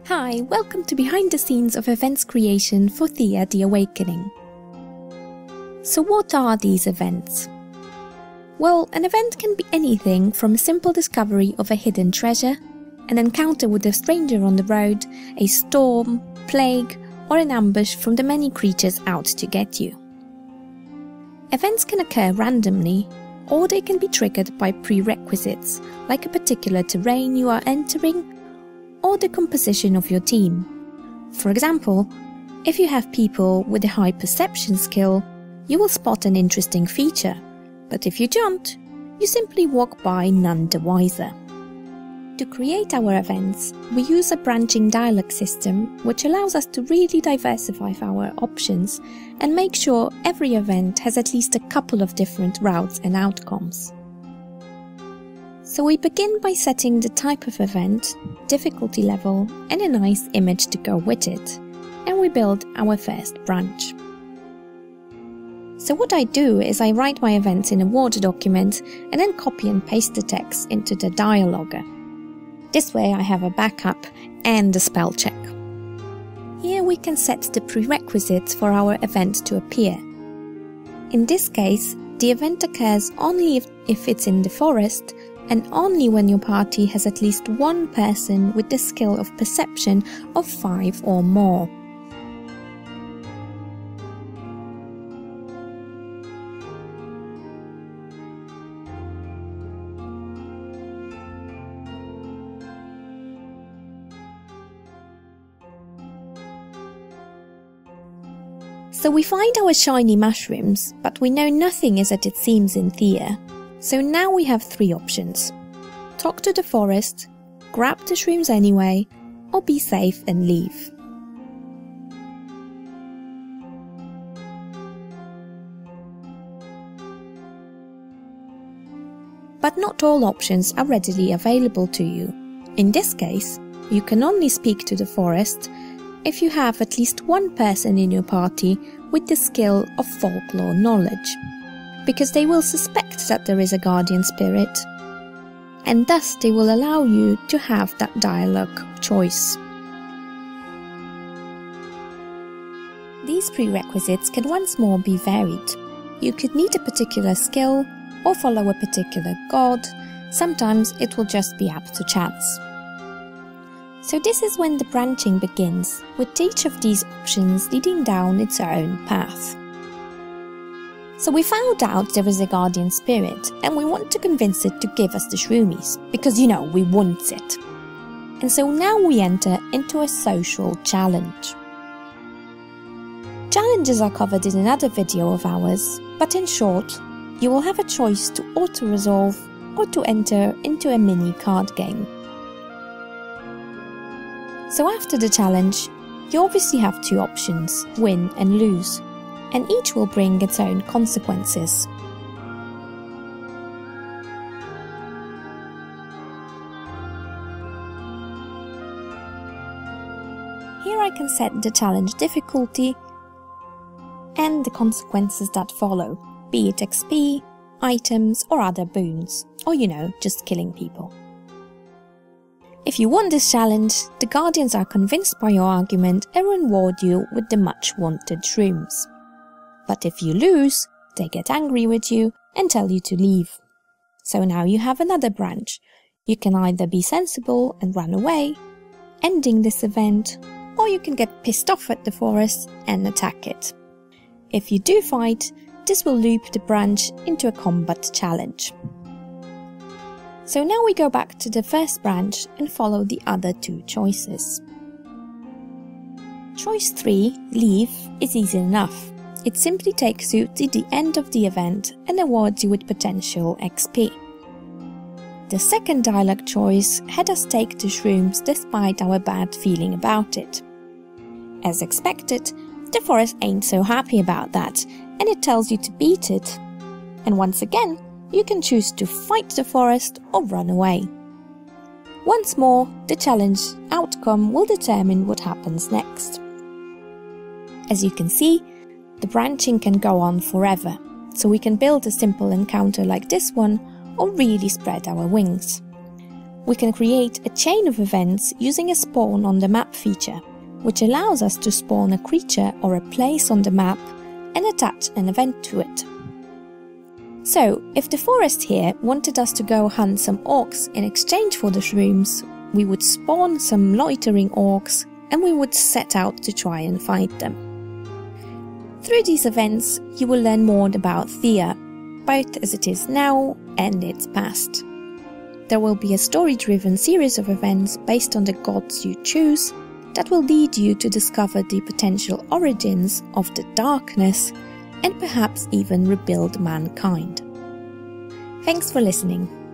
Hi, welcome to behind the scenes of events creation for Thea the Awakening. So what are these events? Well, an event can be anything from a simple discovery of a hidden treasure, an encounter with a stranger on the road, a storm, plague, or an ambush from the many creatures out to get you. Events can occur randomly, or they can be triggered by prerequisites, like a particular terrain you are entering, or the composition of your team. For example, if you have people with a high perception skill, you will spot an interesting feature, but if you don't, you simply walk by none the wiser. To create our events, we use a branching dialogue system which allows us to really diversify our options and make sure every event has at least a couple of different routes and outcomes. So we begin by setting the type of event, difficulty level, and a nice image to go with it, and we build our first branch. So what I do is I write my events in a Word document and then copy and paste the text into the dialogger. This way I have a backup and a spell check. Here we can set the prerequisites for our event to appear. In this case, the event occurs only if it's in the forest, and only when your party has at least one person with the skill of perception of 5 or more. So we find our shiny mushrooms, but we know nothing is as it seems in Thea. So now we have 3 options. Talk to the forest, grab the shrooms anyway, or be safe and leave. But not all options are readily available to you. In this case, you can only speak to the forest if you have at least one person in your party with the skill of folklore knowledge, because they will suspect that there is a guardian spirit, and thus they will allow you to have that dialogue choice. These prerequisites can once more be varied. You could need a particular skill or follow a particular god. Sometimes it will just be up to chance. So this is when the branching begins, with each of these options leading down its own path. So we found out there is a guardian spirit, and we want to convince it to give us the shroomies, because you know, we want it. And so now we enter into a social challenge. Challenges are covered in another video of ours, but in short, you will have a choice to auto-resolve or to enter into a mini card game. So after the challenge, you obviously have 2 options, win and lose, and each will bring its own consequences. Here I can set the challenge difficulty and the consequences that follow, be it XP, items or other boons, or you know, just killing people. If you won this challenge, the Guardians are convinced by your argument and reward you with the much wanted shrooms. But if you lose, they get angry with you and tell you to leave. So now you have another branch. You can either be sensible and run away, ending this event, or you can get pissed off at the forest and attack it. If you do fight, this will loop the branch into a combat challenge. So now we go back to the first branch and follow the other 2 choices. Choice 3, leave, is easy enough. It simply takes you to the end of the event and awards you with potential XP. The second dialogue choice had us take the shrooms despite our bad feeling about it. As expected, the forest ain't so happy about that, and it tells you to beat it. And once again, you can choose to fight the forest or run away. Once more, the challenge outcome will determine what happens next. As you can see, the branching can go on forever, so we can build a simple encounter like this one or really spread our wings. We can create a chain of events using a spawn on the map feature, which allows us to spawn a creature or a place on the map and attach an event to it. So, if the forest here wanted us to go hunt some orcs in exchange for the shrooms, we would spawn some loitering orcs and we would set out to try and find them. Through these events, you will learn more about Thea, both as it is now and its past. There will be a story-driven series of events based on the gods you choose that will lead you to discover the potential origins of the darkness and perhaps even rebuild mankind. Thanks for listening.